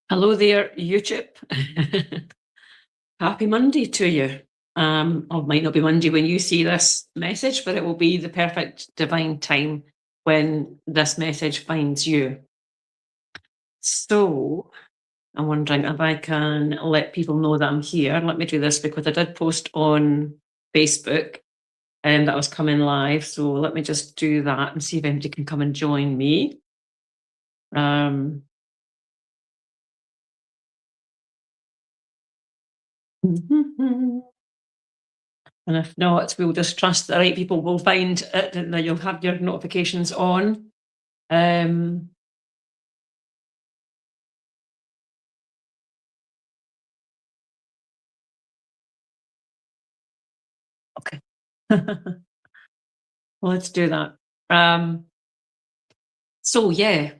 Hello there, YouTube. Happy Monday to you. Or might not be Monday when you see this message, but it will be the perfect divine time when this message finds you. So I'm wondering if I can let people know that I'm here. Let me do this because I did post on Facebook and that I was coming live. So let me just do that and see if anybody can come and join me. Um, And if not, we'll just trust the right people will find it and that you'll have your notifications on. Um, okay. Well, let's do that. Um, so yeah.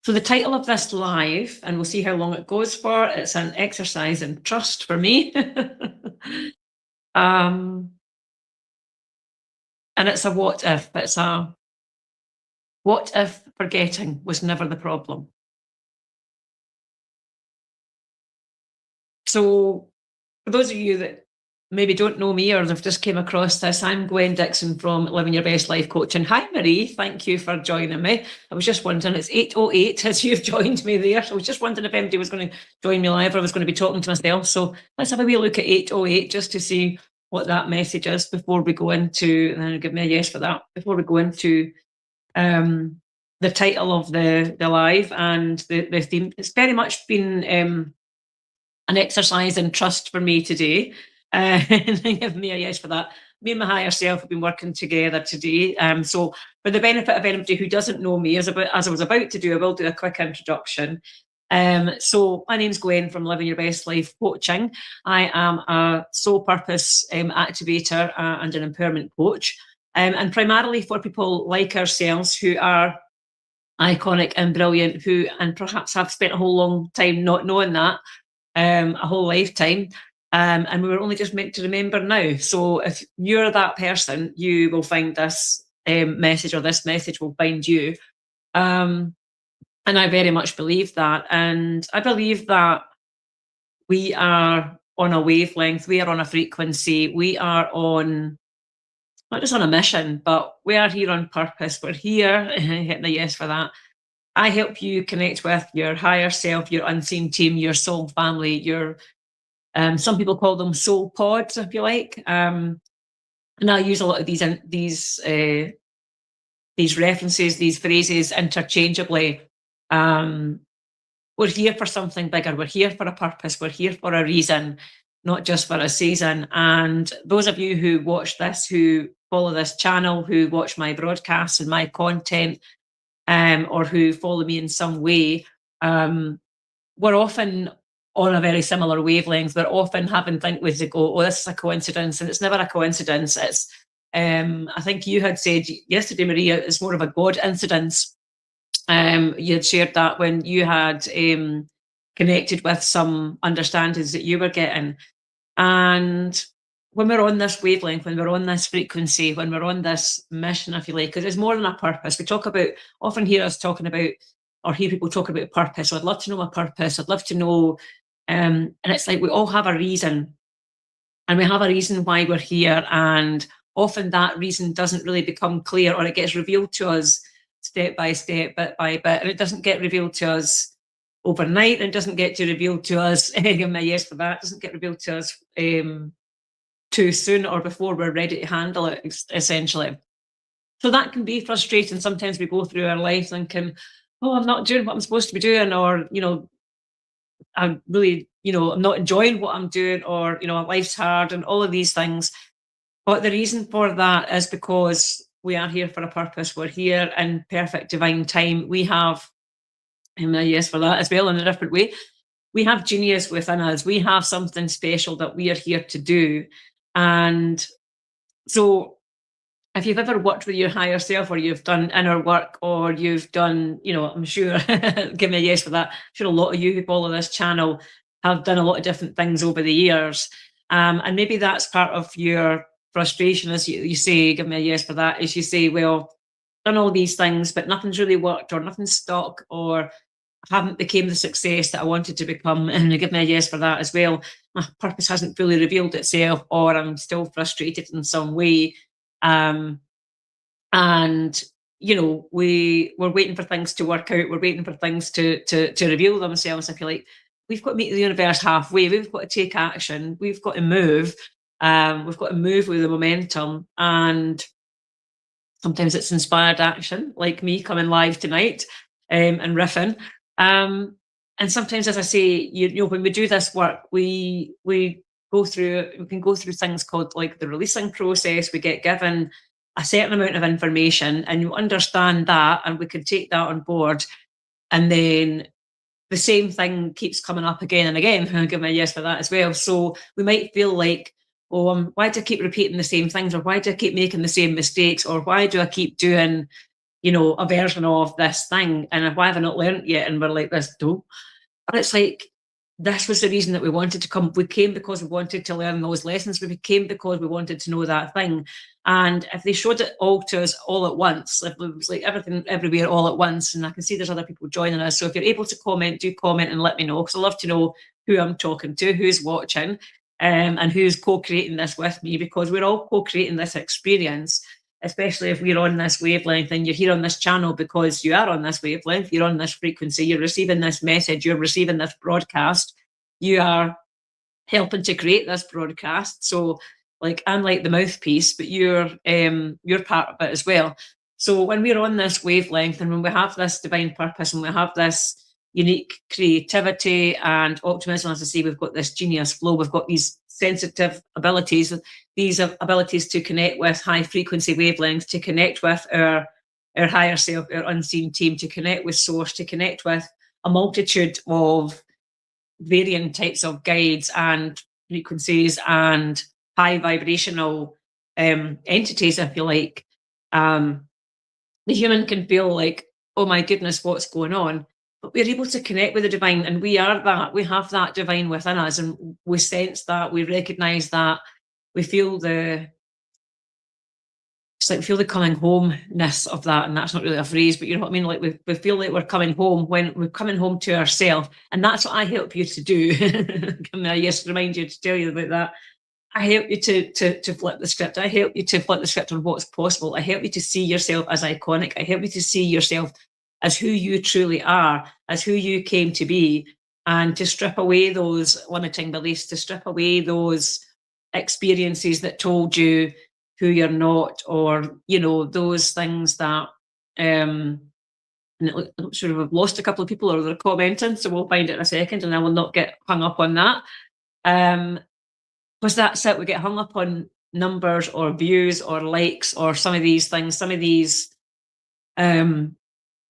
So the title of this live, and we'll see how long it goes for. It's an exercise in trust for me. um, and it's a what if. It's a what if forgetting was never the problem. So for those of you that maybe don't know me or have just came across this, I'm Gwen Dixon from Living Your Best Life Coaching. Hi, Marie. Thank you for joining me. I was just wondering, it's 8:08 as you've joined me there. So I was just wondering if anybody was going to join me live or I was going to be talking to myself. So let's have a wee look at 8:08 just to see what that message is before we go into, and then give me a yes for that, before we go into um, the title of the live and the theme. It's very much been an exercise in trust for me today. And give me a yes for that. Me and my higher self have been working together today. So, for the benefit of anybody who doesn't know me, as I was about to do, I will do a quick introduction. So, my name's Gwen from Living Your Best Life Coaching. I am a soul purpose activator and an empowerment coach, and primarily for people like ourselves who are iconic and brilliant, who and perhaps have spent a whole long time not knowing that, a whole lifetime. And we were only just meant to remember now. So if you're that person, you will find this message, or this message will find you. Um, and I very much believe that. And I believe that we are on a wavelength, we are on a frequency, we are on not just on a mission, but we are here on purpose. We're here, hitting a yes for that. I help you connect with your higher self, your unseen team, your soul family, your some people call them soul pods, if you like. And I use a lot of these references, these phrases interchangeably. Um, we're here for something bigger. We're here for a purpose. We're here for a reason, not just for a season. And those of you who watch this, who follow this channel, who watch my broadcasts and my content, or who follow me in some way, we're often on a very similar wavelength. We're often having think with to go, oh, this is a coincidence, and it's never a coincidence. It's I think you had said yesterday, Maria, it's more of a God incidence. You had shared that when you had connected with some understandings that you were getting. And when we're on this wavelength, when we're on this frequency, when we're on this mission, if you like, because it's more than a purpose. We talk about, often hear us talking about, or hear people talk about purpose. So I'd love to know my purpose. I'd love to know, and it's like we all have a reason, and we have a reason why we're here. And often that reason doesn't really become clear, or it gets revealed to us step by step, bit by bit, and it doesn't get revealed to us overnight, and it doesn't get to revealed to us. Give me a yes for that. It doesn't get revealed to us too soon or before we're ready to handle it, essentially. So that can be frustrating. Sometimes we go through our life thinking, oh, I'm not doing what I'm supposed to be doing, or, I'm really, I'm not enjoying what I'm doing, or, life's hard and all of these things. But the reason for that is because we are here for a purpose. We're here in perfect divine time. We have, and a yes for that as well, in a different way. We have genius within us. We have something special that we are here to do. And so if you've ever worked with your higher self, or you've done inner work, or you've done, I'm sure, give me a yes for that. I'm sure a lot of you who follow this channel have done a lot of different things over the years. And maybe that's part of your frustration, as you say, give me a yes for that, is you say, well, done all these things, but nothing's really worked, or nothing's stuck, or haven't became the success that I wanted to become, and give me a yes for that as well. My purpose hasn't fully revealed itself, or I'm still frustrated in some way. Um, and we're waiting for things to work out. We're waiting for things to reveal themselves. I feel like we've got to meet the universe halfway. We've got to take action. We've got to move. We've got to move with the momentum, and sometimes it's inspired action, like me coming live tonight, and riffing. And sometimes, as I say, when we do this work, we can go through things called like the releasing process. We get given a certain amount of information, and you understand that, and we can take that on board. And then the same thing keeps coming up again and again. I'll give me a yes for that as well. So we might feel like, oh, why do I keep repeating the same things, or why do I keep making the same mistakes, or why do I keep doing, a version of this thing, and why have I not learned yet? And we're like this, no. But it's like, this was the reason that we wanted to come. We came because we wanted to learn those lessons. We came because we wanted to know that thing. And if they showed it all to us all at once, if it was like everything everywhere all at once, and I can see there's other people joining us. So if you're able to comment, do comment and let me know, because I love to know who I'm talking to, who's watching, and who's co-creating this with me, because we're all co-creating this experience, especially if we're on this wavelength and you're here on this channel because you are on this wavelength, you're on this frequency, you're receiving this message, you're receiving this broadcast, you are helping to create this broadcast. So like, I'm like the mouthpiece, but you're part of it as well. So when we're on this wavelength, and when we have this divine purpose, and we have this unique creativity and optimism, as I say, we've got this genius flow, we've got these sensitive abilities, these abilities to connect with high frequency wavelengths, to connect with our higher self, our unseen team, to connect with source, to connect with a multitude of varying types of guides and frequencies and high vibrational entities. I feel like the human can feel like, oh my goodness, what's going on? But we're able to connect with the divine, and we are that. We have that divine within us, and we sense that, we recognize that, we feel the coming home-ness of that. And that's not really a phrase, but you know what I mean? Like we feel like we're coming home, when we're coming home to ourselves. And that's what I help you to do. Can I just remind you to tell you about that? I help you to flip the script. I help you to flip the script on what's possible. I help you to see yourself as iconic. I help you to see yourself as who you truly are, as who you came to be, and to strip away those limiting beliefs, to strip away those experiences that told you who you're not, or those things that and I'm not sure if we've lost a couple of people, or they're commenting, so we'll find it in a second, and I will not get hung up on that. Because that's it, we get hung up on numbers or views or likes or some of these things, some of these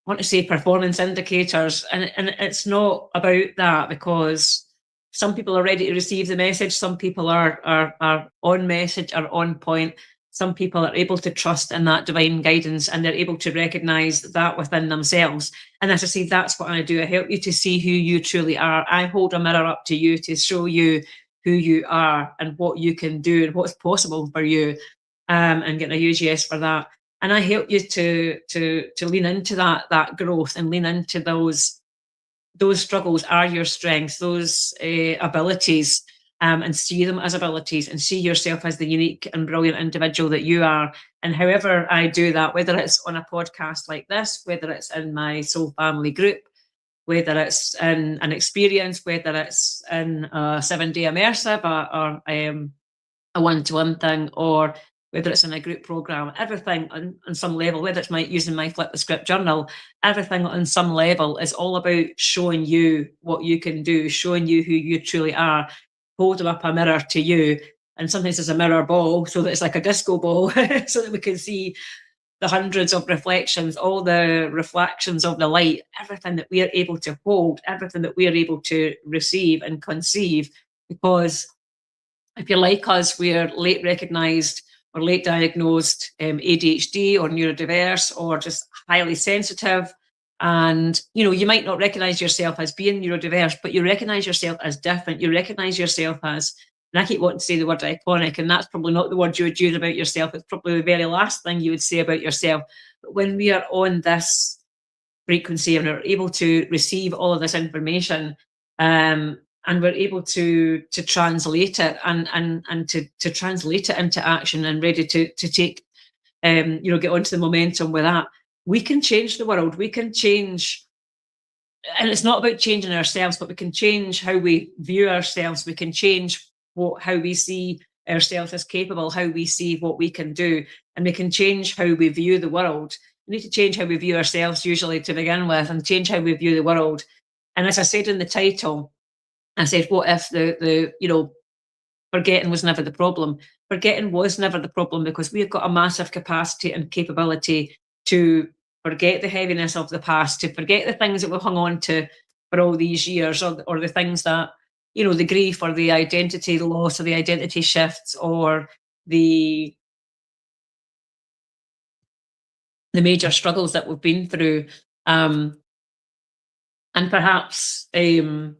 I want to say performance indicators, and it's not about that, because some people are ready to receive the message, some people are on message, are on point, some people are able to trust in that divine guidance, and they're able to recognize that within themselves. And as I say, that's what I do. I help you to see who you truly are. I hold a mirror up to you to show you who you are and what you can do and what's possible for you, and getting a huge yes for that. And I help you to lean into that growth, and lean into those struggles are your strengths, those abilities, and see them as abilities, and see yourself as the unique and brilliant individual that you are. And however I do that, whether it's on a podcast like this, whether it's in my soul family group, whether it's in an experience, whether it's in a 7-day immersive, or a one-to-one thing, or whether it's in a group program, everything on some level, whether it's using my Flip the Script journal, everything on some level is all about showing you what you can do, showing you who you truly are, holding up a mirror to you. And sometimes it's a mirror ball, so that it's like a disco ball, so that we can see the hundreds of reflections, all the reflections of the light, everything that we are able to hold, everything that we are able to receive and conceive. Because if you're like us, we're late recognized or late diagnosed ADHD or neurodiverse, or just highly sensitive. And, you might not recognize yourself as being neurodiverse, but you recognize yourself as different. You recognize yourself as, and I keep wanting to say the word iconic, and that's probably not the word you would use about yourself. It's probably the very last thing you would say about yourself. But when we are on this frequency, and we're able to receive all of this information, and we're able to translate it and to translate it into action and ready to take, get onto the momentum with that. We can change the world. We can change, and it's not about changing ourselves, but we can change how we view ourselves. We can change how we see ourselves as capable, how we see what we can do, and we can change how we view the world. We need to change how we view ourselves usually to begin with, and change how we view the world. And as I said in the title, I said, what if the forgetting was never the problem? Forgetting was never the problem, because we've got a massive capacity and capability to forget the heaviness of the past, to forget the things that we've hung on to for all these years, or the things that, the grief or the identity loss or the identity shifts or the major struggles that we've been through. And perhaps, sorry,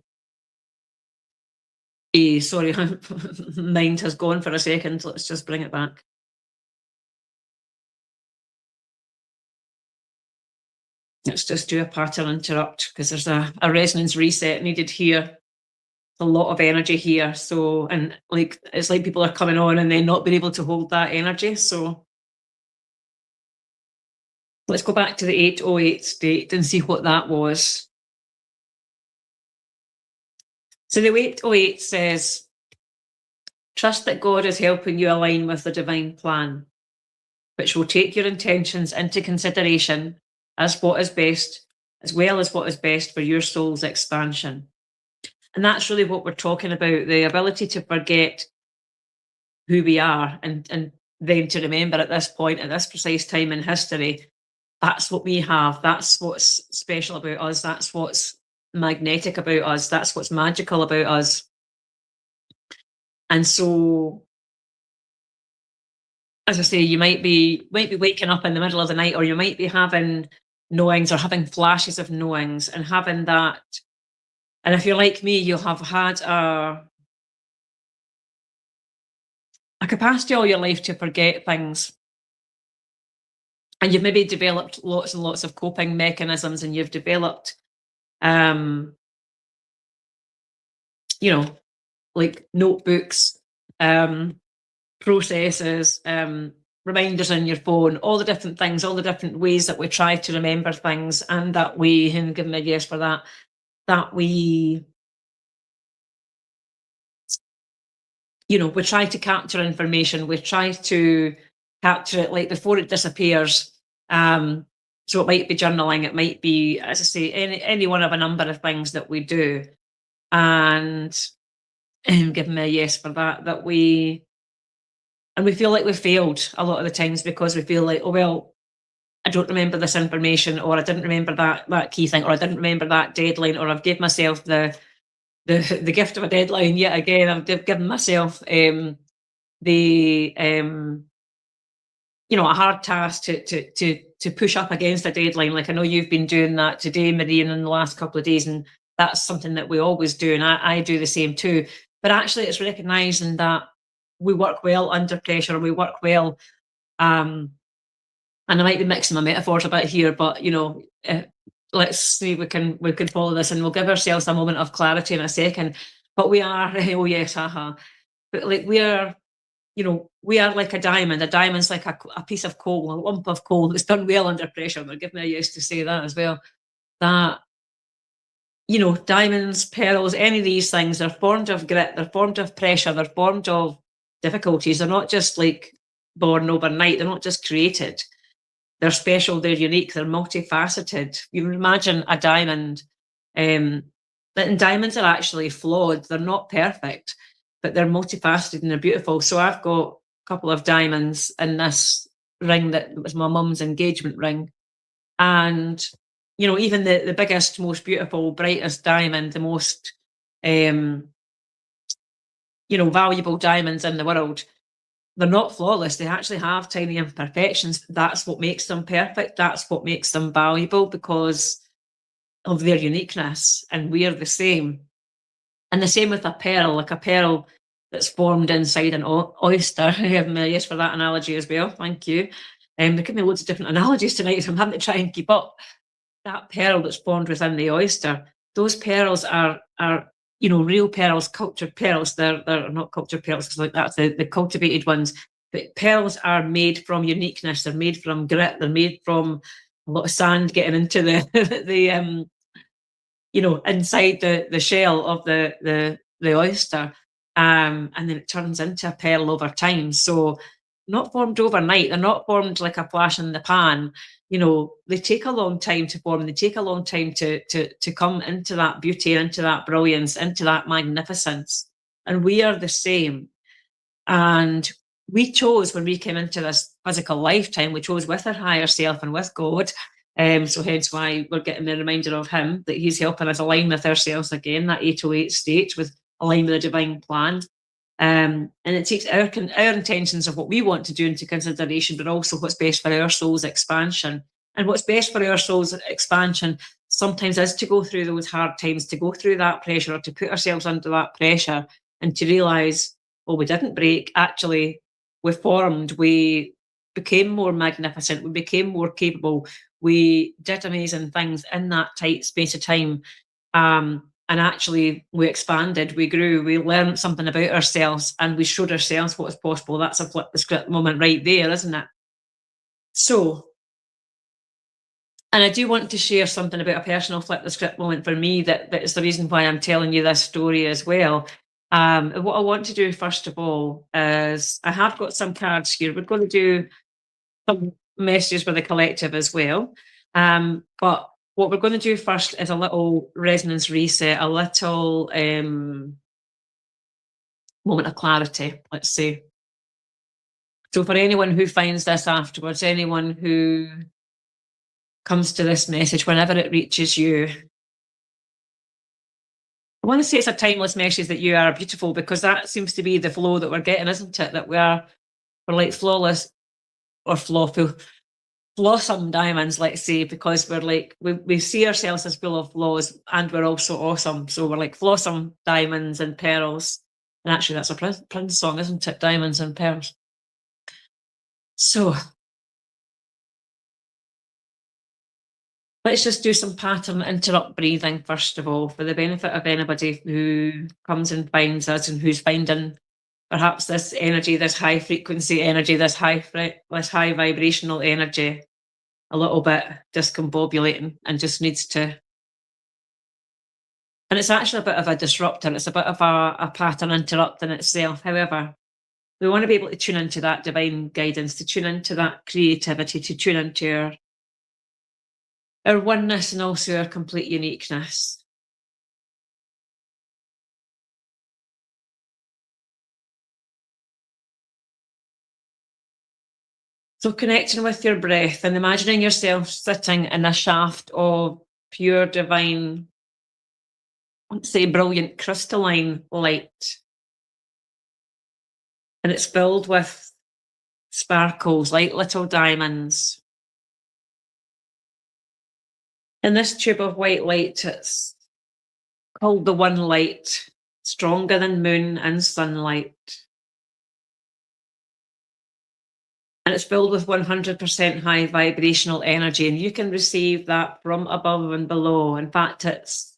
mind has gone for a second. Let's just bring it back. Let's just do a pattern interrupt, because there's a resonance reset needed here. A lot of energy here. So, and it's like people are coming on and then not being able to hold that energy. So let's go back to the 808 date and see what that was. So the 808 says, trust that God is helping you align with the divine plan, which will take your intentions into consideration as what is best, as well as what is best for your soul's expansion. And that's really what we're talking about, the ability to forget who we are and then to remember at this point, at this precise time in history, that's what we have. That's what's special about us. That's what's magnetic about us. That's what's magical about us. And so, as I say, you might be waking up in the middle of the night, or you might be having knowings or having flashes of knowings and having that. And if you're like me, you'll have had a capacity all your life to forget things. And you've maybe developed lots and lots of coping mechanisms, and you've developed, like notebooks, processes, reminders on your phone, all the different things, all the different ways that we try to remember things, and that we, and give me a yes for that, that we try to capture information, we try to capture it like before it disappears. So it might be journaling, it might be, as I say, any one of a number of things that we do. And give me a yes for that we feel like we failed a lot of the times, because we feel like, oh, well, I don't remember this information, or I didn't remember that key thing, or I didn't remember that deadline, or I've given myself the gift of a deadline yet again. I've given myself a hard task to push up against a deadline. Like, I know you've been doing that today, Marie, and in the last couple of days, and that's something that we always do, and I do the same too. But actually, it's recognizing that we work well under pressure, and we work well. And I might be mixing my metaphors a bit here, but let's see, we can follow this, and we'll give ourselves a moment of clarity in a second. But we are, oh yes, haha. But like we are like a diamond. A diamond's like a piece of coal, a lump of coal that's done well under pressure. They'll give me a yes to say that as well. That, diamonds, pearls, any of these things, they're formed of grit, they're formed of pressure, they're formed of difficulties. They're not just like born overnight. They're not just created. They're special, they're unique, they're multifaceted. You imagine a diamond, and diamonds are actually flawed. They're not perfect, but they're multifaceted and they're beautiful. So I've got a couple of diamonds in this ring that was my mum's engagement ring. And, even the biggest, most beautiful, brightest diamond, the most, valuable diamonds in the world, they're not flawless. They actually have tiny imperfections. That's what makes them perfect. That's what makes them valuable, because of their uniqueness. And we're the same. And the same with a pearl, like a pearl that's formed inside an oyster. I have a yes for that analogy as well. Thank you. They give me loads of different analogies tonight, so I'm having to try and keep up. that pearl that's formed within the oyster, those pearls are real pearls, cultured pearls. They're not cultured pearls because like that's the cultivated ones. But pearls are made from uniqueness. They're made from grit. They're made from a lot of sand getting into the inside the shell of the oyster, and then it turns into a pearl over time. So not formed overnight. They're not formed like a flash in the pan. They take a long time to form. They take a long time to come into that beauty, into that brilliance, into that magnificence. And we are the same. And we chose when we came into this physical lifetime, we chose with our higher self and with God. So hence why we're getting the reminder of him that he's helping us align with ourselves again, that 808 state with align with the divine plan. And it takes our intentions of what we want to do into consideration, but also what's best for our soul's expansion. And what's best for our soul's expansion sometimes is to go through those hard times, to go through that pressure, or to put ourselves under that pressure and to realise, well, we didn't break. Actually, we formed, we became more magnificent, we became more capable, we did amazing things in that tight space of time. And actually, we expanded, we grew, we learned something about ourselves, and we showed ourselves what is possible. That's a flip the script moment right there, isn't it? So, and I do want to share something about a personal flip the script moment for me that is the reason why I'm telling you this story as well. What I want to do first of all is I have got some cards here. We're going to do some messages with the collective as well. But what we're going to do first is a little resonance reset, a little moment of clarity, let's say. So for anyone who finds this afterwards, anyone who comes to this message, whenever it reaches you, I want to say it's a timeless message that you are beautiful, because that seems to be the flow that we're getting, isn't it? That we're like flawless or flawful, flawsome diamonds, let's say, because we're like, we see ourselves as full of flaws and we're also awesome. So we're like flawsome diamonds and pearls. And actually, that's a Prince song, isn't it? Diamonds and pearls. So let's just do some pattern interrupt breathing, first of all, for the benefit of anybody who comes and finds us and who's finding perhaps this energy, this high frequency energy, this high vibrational energy a little bit discombobulating and just needs to. And it's actually a bit of a disruptor. It's a bit of a pattern interrupt in itself. However, we want to be able to tune into that divine guidance, to tune into that creativity, to tune into our oneness and also our complete uniqueness. So connecting with your breath and imagining yourself sitting in a shaft of pure divine, let's say brilliant crystalline light. And it's filled with sparkles like little diamonds. And this tube of white light, it's called the one light, stronger than moon and sunlight. And it's filled with 100% high vibrational energy, and you can receive that from above and below. In fact, it's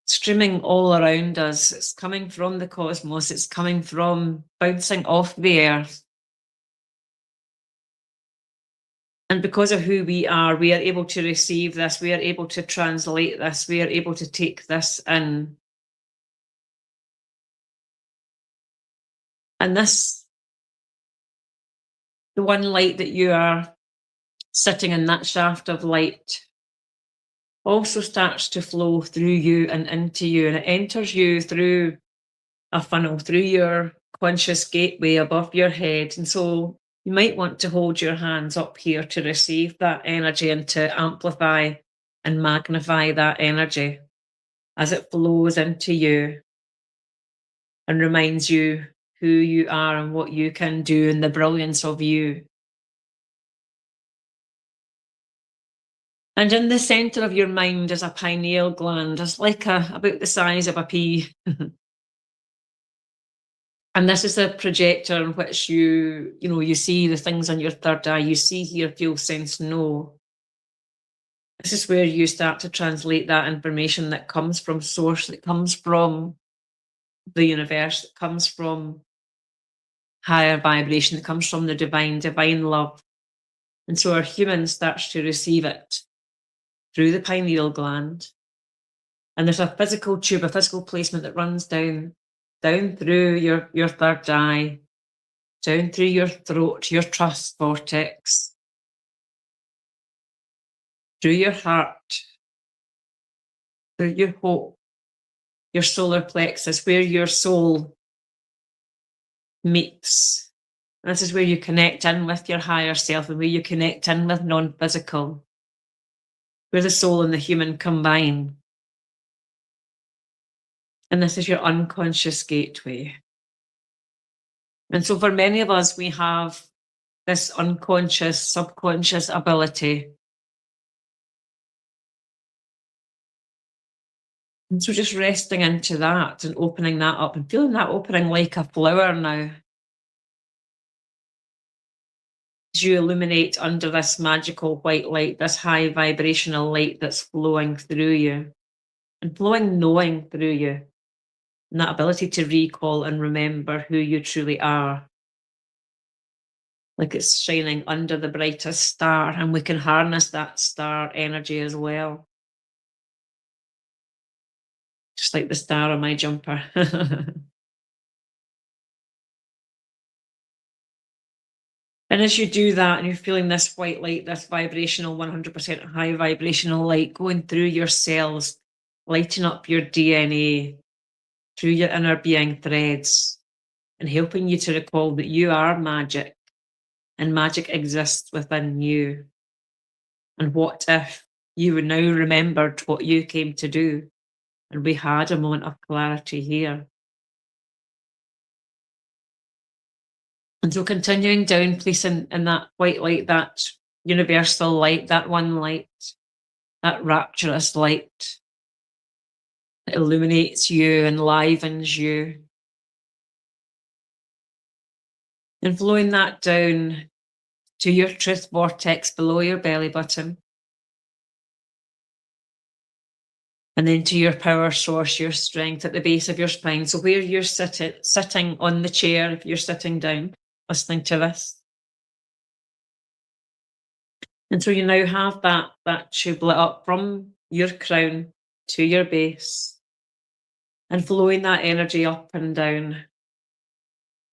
streaming all around us. It's coming from the cosmos. It's coming from bouncing off the earth. And because of who we are able to receive this. We are able to translate this. We are able to take this in. And this, the one light that you are sitting in, that shaft of light, also starts to flow through you and into you, and it enters you through a funnel, through your conscious gateway above your head. And so you might want to hold your hands up here to receive that energy and to amplify and magnify that energy as it flows into you and reminds you who you are and what you can do and the brilliance of you. And in the centre of your mind is a pineal gland. It's like about the size of a pea. And this is a projector in which you see the things on your third eye. You see, hear, feel, sense, know. This is where you start to translate that information that comes from source, that comes from the universe, that comes from higher vibration, that comes from the divine love. And so our human starts to receive it through the pineal gland. And there's a physical tube, a physical placement that runs down through your third eye, down through your throat, your trust vortex, through your heart, through your hope, your solar plexus, where your soul meets. And this is where you connect in with your higher self and where you connect in with non-physical, where the soul and the human combine. And this is your unconscious gateway. And so for many of us, we have this unconscious, subconscious ability. And so just resting into that and opening that up and feeling that opening like a flower now. As you illuminate under this magical white light, this high vibrational light that's flowing through you and flowing knowing through you. And that ability to recall and remember who you truly are. Like it's shining under the brightest star, and we can harness that star energy as well. Just like the star on my jumper. And as you do that and you're feeling this white light, this vibrational, 100% high vibrational light going through your cells, lighting up your DNA through your inner being threads and helping you to recall that you are magic and magic exists within you. And what if you now remembered what you came to do and we had a moment of clarity here? And so continuing down, placing in that white light, that universal light, that one light, that rapturous light that illuminates you, enlivens you. And flowing that down to your truth vortex below your belly button. And then to your power source, your strength at the base of your spine. So where you're sitting on the chair, if you're sitting down, listening to this. And so you now have that tube lit up from your crown to your base and flowing that energy up and down.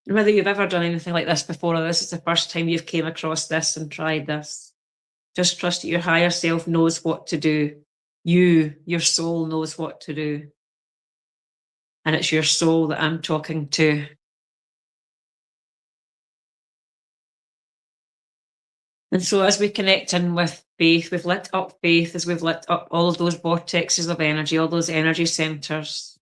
And whether you've ever done anything like this before or this is the first time you've came across this and tried this, just trust that your higher self knows what to do. Your soul knows what to do. And it's your soul that I'm talking to. And so as we connect in with faith, we've lit up faith as we've lit up all of those vortexes of energy, all those energy centers.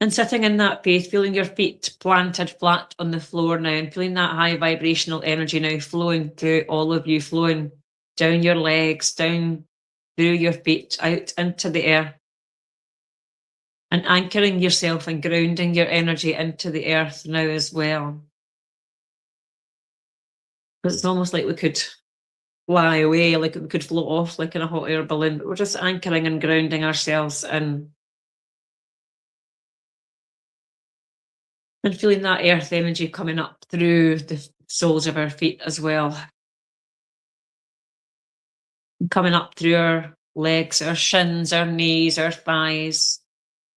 And sitting in that faith, feeling your feet planted flat on the floor now and feeling that high vibrational energy now flowing through all of you, flowing down your legs, down through your feet, out into the air. And anchoring yourself and grounding your energy into the earth now as well. Because it's almost like we could fly away, like we could float off like in a hot air balloon, but we're just anchoring and grounding ourselves in. And feeling that earth energy coming up through the soles of our feet as well. And coming up through our legs, our shins, our knees, our thighs,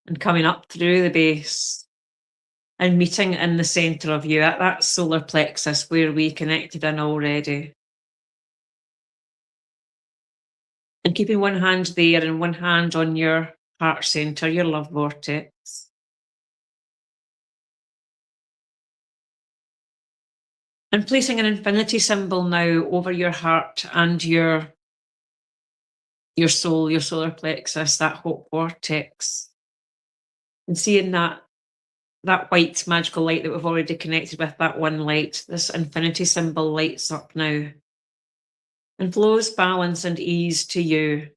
and coming up through the base. And meeting in the centre of you at that solar plexus where we connected in already. And keeping one hand there and one hand on your heart centre, your love vortex. And placing an infinity symbol now over your heart and your soul, your solar plexus, that hope vortex. And seeing that white magical light that we've already connected with, that one light, this infinity symbol lights up now and flows balance and ease to you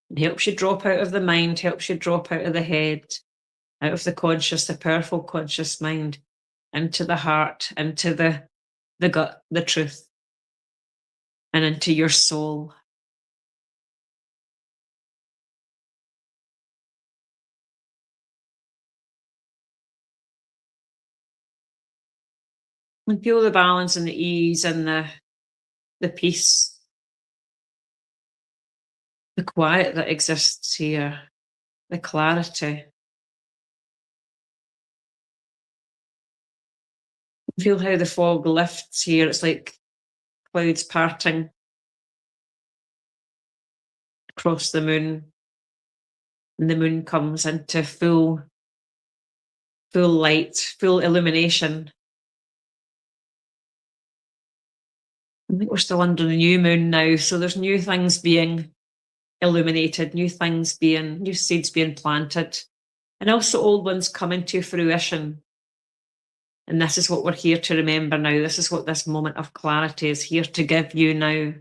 and helps you drop out of the mind, helps you drop out of the head, out of the conscious, the powerful conscious mind, into the heart, into the gut, the truth. and into your soul. And feel the balance and the ease and the peace, the quiet that exists here, the clarity. Feel how the fog lifts here. It's like clouds parting across the moon, and the moon comes into full light, full illumination. I think we're still under the new moon now, so there's new things being illuminated, new seeds being planted, and also old ones coming to fruition. And this is what we're here to remember now. This is what this moment of clarity is here to give you now.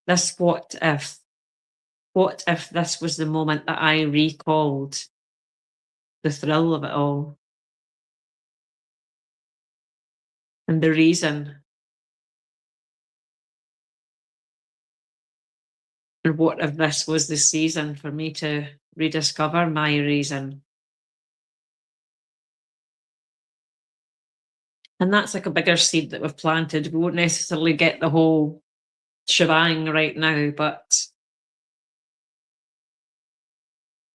This what if. What if this was the moment that I recalled the thrill of it all and the reason? And what if this was the season for me to rediscover my reason? And that's like a bigger seed that we've planted. We won't necessarily get the whole shebang right now, but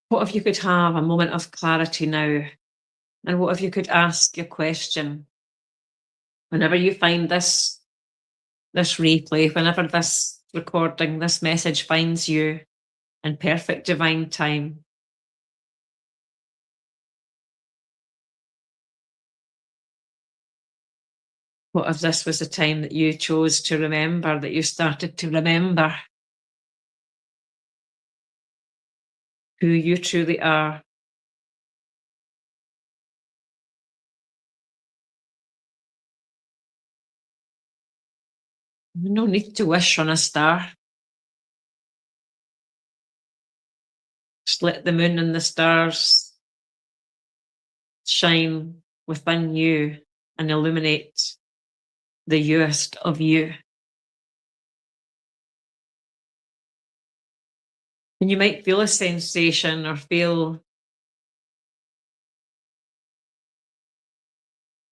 what if you could have a moment of clarity now? And what if you could ask a question whenever you find this replay, whenever this recording, this message finds you in perfect divine time? What if this was the time that you chose to remember, that you started to remember who you truly are? No need to wish on a star. Just let the moon and the stars shine within you and illuminate the youest of you. And you might feel a sensation or feel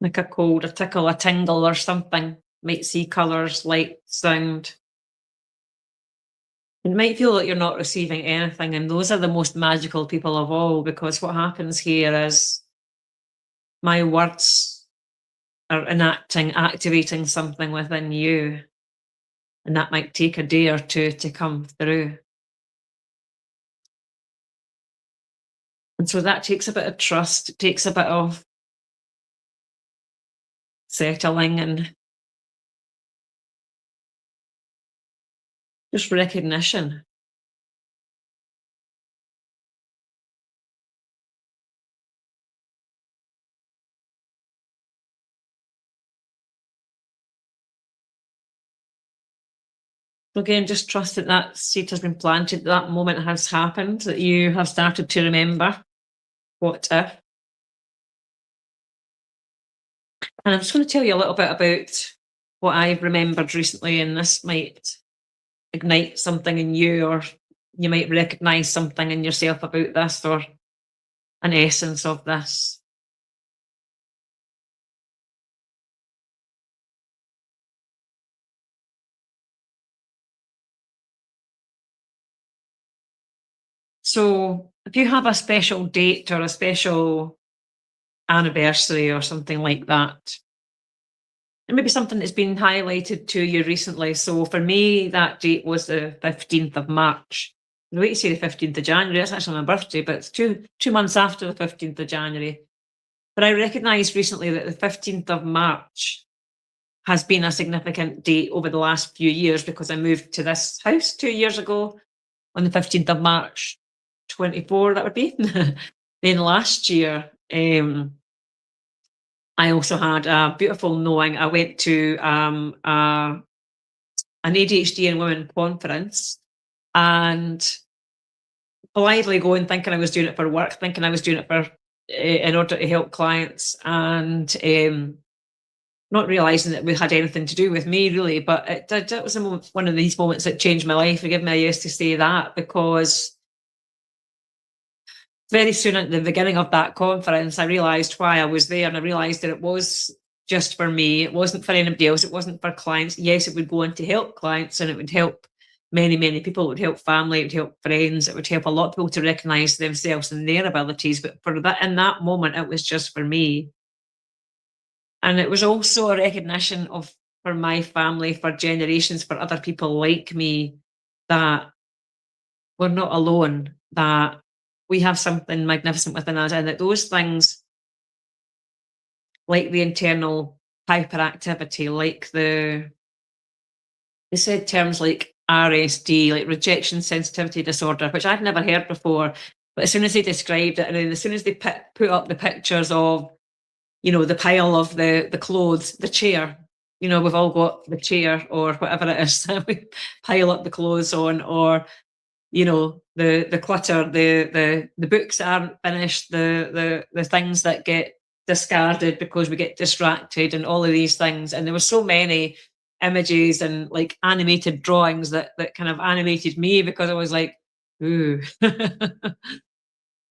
like a cold, a tickle, a tingle, or something. Might see colours, light, sound. It might feel like you're not receiving anything, and those are the most magical people of all, because what happens here is my words are activating something within you, and that might take a day or two to come through. And so that takes a bit of trust, it takes a bit of settling and just recognition. So again, just trust that that seed has been planted, that moment has happened, that you have started to remember what if. And I'm just going to tell you a little bit about what I've remembered recently, and this might ignite something in you, or you might recognize something in yourself about this, or an essence of this. So if you have a special date or a special anniversary or something like that, and maybe something that's been highlighted to you recently. So for me, that date was the 15th of March. The way to say the 15th of January, that's actually my birthday, but it's two months after the 15th of January. But I recognised recently that the 15th of March has been a significant date over the last few years, because I moved to this house 2 years ago on the 15th of March 24, that would be. Then last year, I also had a beautiful knowing. I went to an ADHD in Women conference, and blithely going, thinking I was doing it for work, thinking I was doing it for in order to help clients, and not realizing that we had anything to do with me really, but it was one of these moments that changed my life. Forgive me, I used to say that because very soon at the beginning of that conference, I realized why I was there, and I realized that it was just for me. It wasn't for anybody else. It wasn't for clients. Yes, it would go on to help clients, and it would help many, many people. It would help family. It would help friends. It would help a lot of people to recognize themselves and their abilities. But for that, in that moment, it was just for me. And it was also a recognition of, for my family, for generations, for other people like me, that we're not alone, that we have something magnificent within us, and that those things, like the internal hyperactivity, like they said terms like RSD, like rejection sensitivity disorder, which I'd never heard before. But as soon as they described it, and then as soon as they put up the pictures of, the pile of the clothes, the chair, we've all got the chair or whatever it is that we pile up the clothes on, or the clutter, the books that aren't finished, the things that get discarded because we get distracted, and all of these things. And there were so many images and like animated drawings that kind of animated me, because I was like, ooh,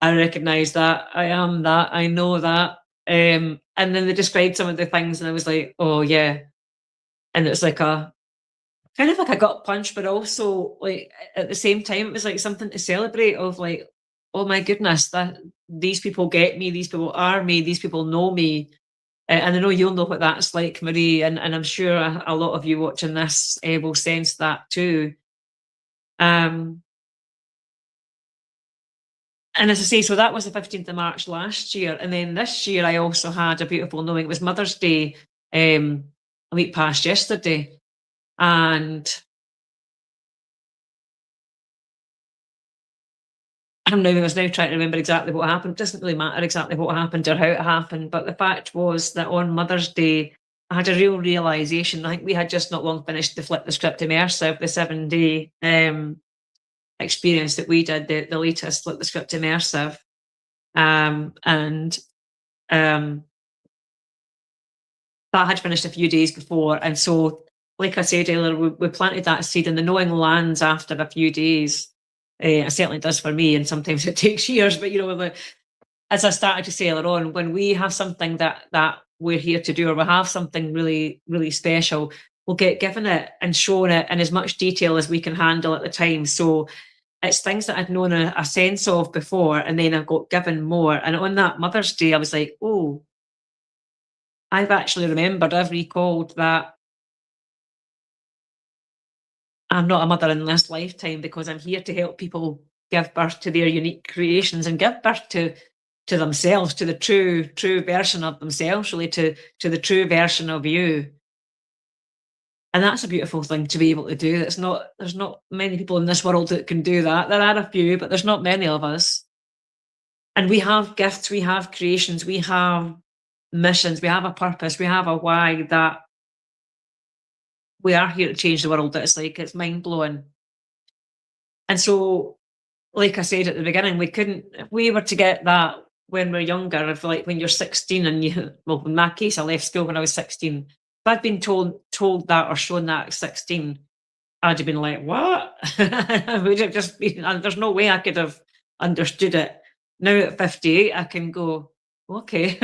I recognize that. I am that. I know that. And then they described some of the things, and I was like, oh yeah. And it's like a kind of like a gut punch, but also like at the same time, it was like something to celebrate, of like, oh my goodness, that these people get me, these people are me, these people know me. And I know you'll know what that's like, Marie, and I'm sure a lot of you watching this will sense that too. Um, and as I say, so that was the 15th of March last year. And then this year, I also had a beautiful knowing. It was Mother's Day a week past yesterday. And I was now trying to remember exactly what happened. It doesn't really matter exactly what happened or how it happened, but the fact was that on Mother's Day, I had a real realization. I think we had just not long finished the Flip the Script Immersive, the 7-day experience that we did, the latest Flip the Script Immersive. And that had finished a few days before. And so, like I said earlier, we planted that seed, and the knowing lands after a few days. It certainly does for me, and sometimes it takes years. But as I started to say earlier on, when we have something that we're here to do, or we have something really, really special, we'll get given it and shown it in as much detail as we can handle at the time. So it's things that I'd known a sense of before, and then I've got given more. And on that Mother's Day, I was like, oh, I've recalled that I'm not a mother in this lifetime, because I'm here to help people give birth to their unique creations, and give birth to themselves, to the true version of themselves, really, to the true version of you. And that's a beautiful thing to be able to do. There's not many people in this world that can do that. There are a few, but there's not many of us. And we have gifts, we have creations, we have missions, we have a purpose, we have a why, that we are here to change the world. It's mind blowing. And so, like I said at the beginning, if we were to get that when we're younger, if like when you're 16 and well, in my case, I left school when I was 16. If I'd been told that or shown that at 16, I'd have been like, what? I would have just been, and there's no way I could have understood it. Now at 58, I can go, okay,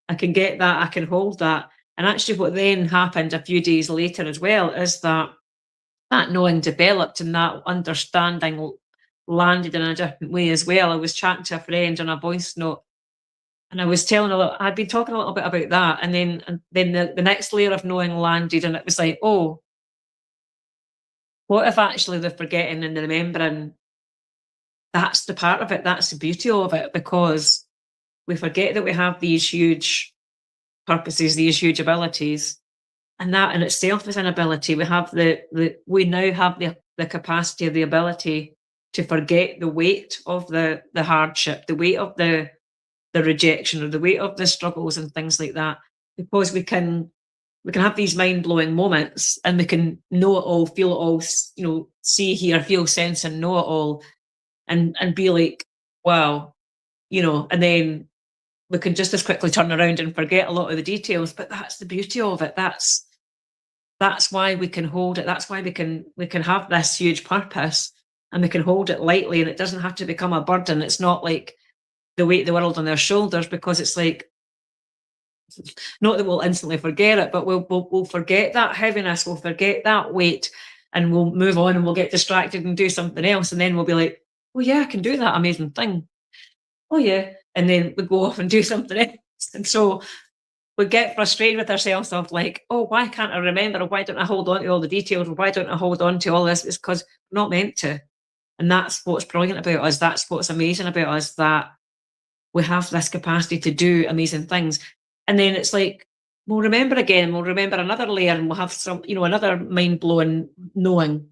I can get that, I can hold that. And actually, what then happened a few days later as well is that knowing developed, and that understanding landed in a different way as well. I was chatting to a friend on a voice note, and I was telling I'd been talking a little bit about that, and then the next layer of knowing landed, and it was like, oh, what if actually the forgetting and the remembering, that's the part of it, that's the beauty of it, because we forget that we have these huge purposes, these huge abilities, and that in itself is an ability. We now have the capacity, the ability to forget the weight of the hardship, the weight of the rejection, or the weight of the struggles and things like that, because we can have these mind-blowing moments, and we can know it all, feel it all, see, hear, feel, sense, and know it all, and be like, wow, and then we can just as quickly turn around and forget a lot of the details, but that's the beauty of it. That's why we can hold it. That's why we can have this huge purpose, and we can hold it lightly, and it doesn't have to become a burden. It's not like the weight of the world on their shoulders, because it's like, not that we'll instantly forget it, but we'll forget that heaviness, we'll forget that weight, and we'll move on, and we'll get distracted and do something else, and then we'll be like, oh yeah, I can do that amazing thing. Oh yeah, and then we go off and do something else, and so we get frustrated with ourselves of like, oh, why can't I remember? Or why don't I hold on to all the details? Or why don't I hold on to all this? It's because we're not meant to. And that's what's brilliant about us. That's what's amazing about us, that we have this capacity to do amazing things. And then it's like, we'll remember again, we'll remember another layer, and we'll have some, another mind blowing knowing.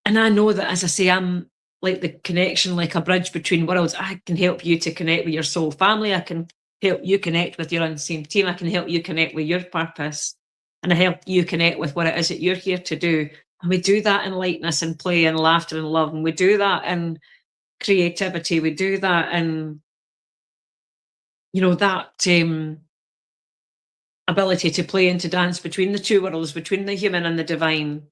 And I know that, as I say, I'm like the connection, like a bridge between worlds. I can help you to connect with your soul family. I can help you connect with your unseen team. I can help you connect with your purpose. And I help you connect with what it is that you're here to do. And we do that in lightness and play and laughter and love. And we do that in creativity. We do that in, that ability to play and to dance between the two worlds, between the human and the divine,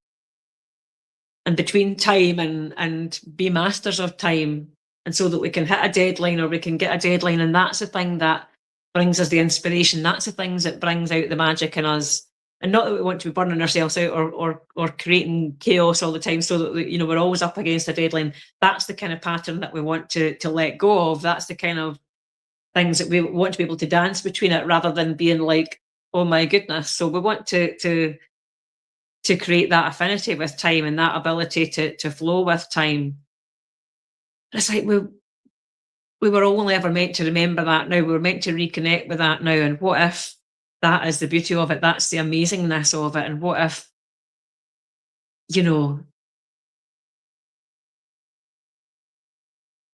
and between time and be masters of time. And so that we can hit a deadline, or we can get a deadline. And that's the thing that brings us the inspiration. That's the things that brings out the magic in us. And not that we want to be burning ourselves out, or creating chaos all the time, so that we're always up against a deadline. That's the kind of pattern that we want to let go of. That's the kind of things that we want to be able to dance between it, rather than being like, oh my goodness. So we want to create that affinity with time, and that ability to flow with time. It's like we were only ever meant to remember that now. We were meant to reconnect with that now. And what if that is the beauty of it? That's the amazingness of it. And what if,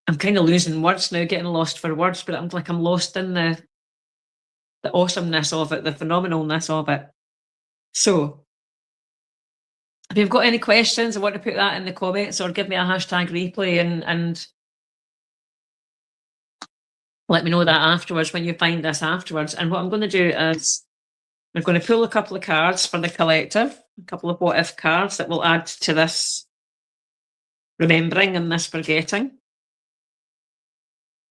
I'm kind of losing words now, getting lost for words, but I'm lost in the awesomeness of it, the phenomenalness of it. So if you've got any questions, I want to put that in the comments, or give me a hashtag replay, and let me know that afterwards, when you find this afterwards. And what I'm going to do is, we're going to pull a couple of cards for the collective, a couple of what if cards that will add to this remembering and this forgetting.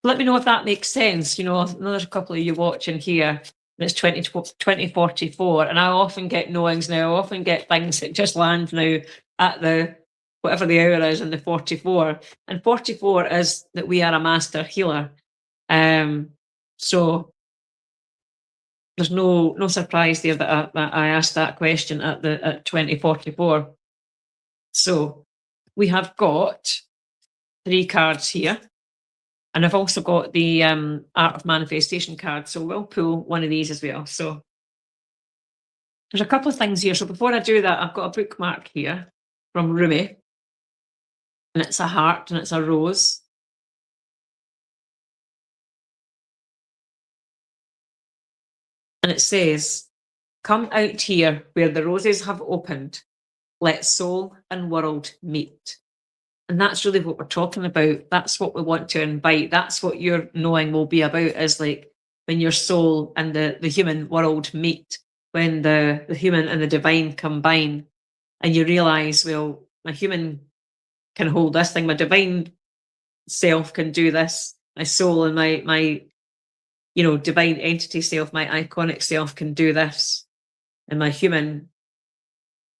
Let me know if that makes sense. I know there's a couple of you watching here, and it's 2044, and I often get knowings now. I often get things that just land now at the whatever the hour is in the 44. And 44 is that we are a master healer. So there's no surprise there that I asked that question at 2044. So we have got 3 cards here. And I've also got the Art of Manifestation card. So we'll pull one of these as well. So there's a couple of things here. So before I do that, I've got a bookmark here from Rumi. And it's a heart and it's a rose. And it says, "Come out here where the roses have opened. Let soul and world meet." And that's really what we're talking about. That's what we want to invite. That's what your knowing will be about, is like when your soul and the human world meet, when the human and the divine combine, and you realize, well, my human can hold this thing, my divine self can do this, my soul and my divine entity self, my iconic self can do this, and my human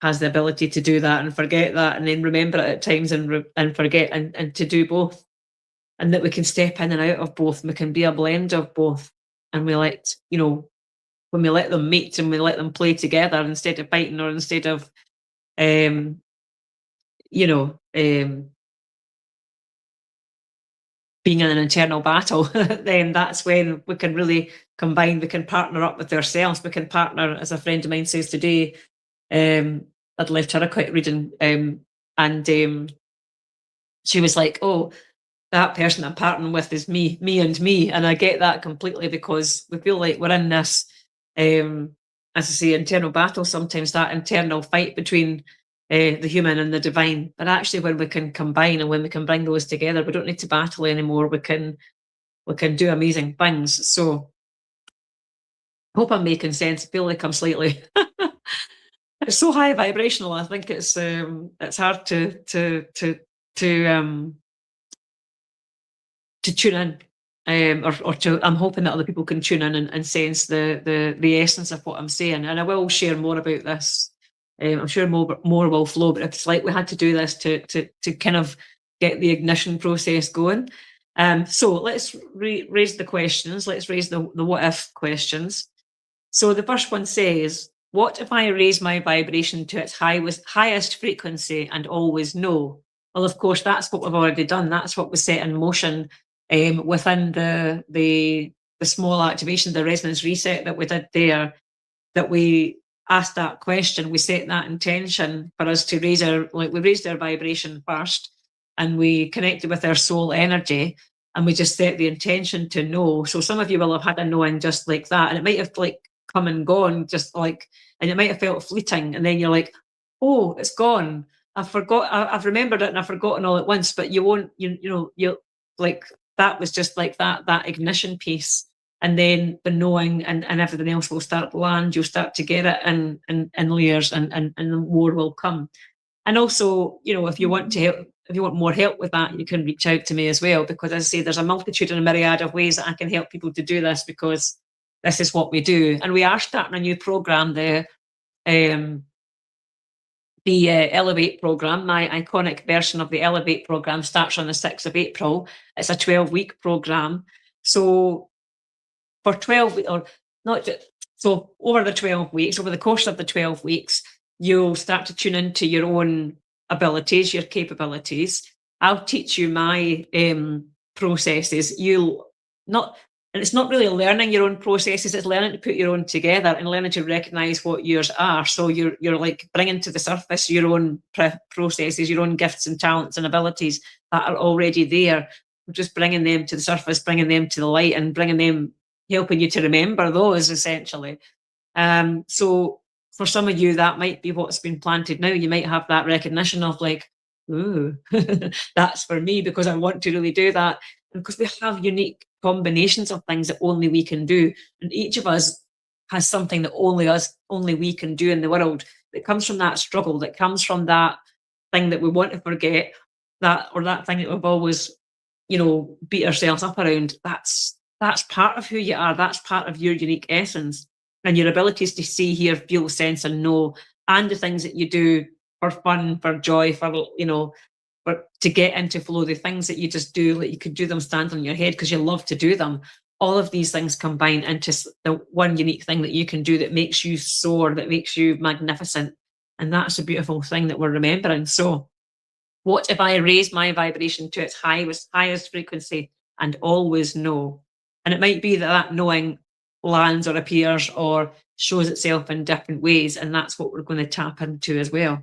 has the ability to do that and forget that, and then remember it at times and forget, and to do both, and that we can step in and out of both, and we can be a blend of both. And we let, when we let them meet and we let them play together, instead of fighting, or instead of being in an internal battle, then that's when we can really combine. We can partner up with ourselves. We can partner, as a friend of mine says today. I'd left her a quick reading, and she was like, "Oh, that person I'm partnering with is me, and me." And I get that completely, because we feel like we're in this, as I say, internal battle sometimes, that internal fight between the human and the divine. But actually, when we can combine and when we can bring those together, we don't need to battle anymore. We can we can do amazing things. So I hope I'm making sense. I feel like I'm slightly it's so high vibrational. I think it's hard to to tune in. Or to, I'm hoping that other people can tune in and sense the essence of what I'm saying. And I will share more about this. I'm sure more will flow, but it's like we had to do this to kind of get the ignition process going. So let's raise the questions. Let's raise the what if questions. So the first one says, what if I raise my vibration to its highest frequency and always know? Well, of course, that's what we've already done. That's what was set in motion within the small activation, the resonance reset that we did there, that we asked that question, we set that intention for us to raise we raised our vibration first and we connected with our soul energy and we just set the intention to know. So some of you will have had a knowing just like that, and it might have come and gone, just like, and it might have felt fleeting, and then you're like, oh, it's gone. I've remembered it and I've forgotten all at once, but you won't, you'll like, that was just like that ignition piece. And then the knowing and everything else will start to land. You'll start to get it in layers and more will come. And also, if you want to help, if you want more help with that, you can reach out to me as well, because as I say, there's a multitude and a myriad of ways that I can help people to do this, because this is what we do. And we are starting a new program, the Elevate program. My iconic version of the Elevate program starts on the 6th of April. It's a 12-week program. So for 12 or not just, so over the 12 weeks, over the course of the 12 weeks, you'll start to tune into your own abilities, your capabilities. I'll teach you my processes. And it's not really learning your own processes, it's learning to put your own together and learning to recognize what yours are. So you're like bringing to the surface your own processes, your own gifts and talents and abilities that are already there. We're just bringing them to the surface, bringing them to the light, and helping you to remember those, essentially. So for some of you, that might be what's been planted now. You might have that recognition of like, ooh, that's for me, because I want to really do that. And because we have unique combinations of things that only we can do. And each of us has something that only we can do in the world, that comes from that struggle, that comes from that thing that we want to forget, that thing that we've always, beat ourselves up around. That's part of who you are. That's part of your unique essence and your abilities to see, hear, feel, sense, and know, and the things that you do for fun, for joy, to get into flow, the things that you just do, like you could do them standing on your head because you love to do them. All of these things combine into the one unique thing that you can do that makes you soar, that makes you magnificent. And that's a beautiful thing that we're remembering. So what if I raise my vibration to its highest frequency and always know? And it might be that knowing lands or appears or shows itself in different ways. And that's what we're going to tap into as well.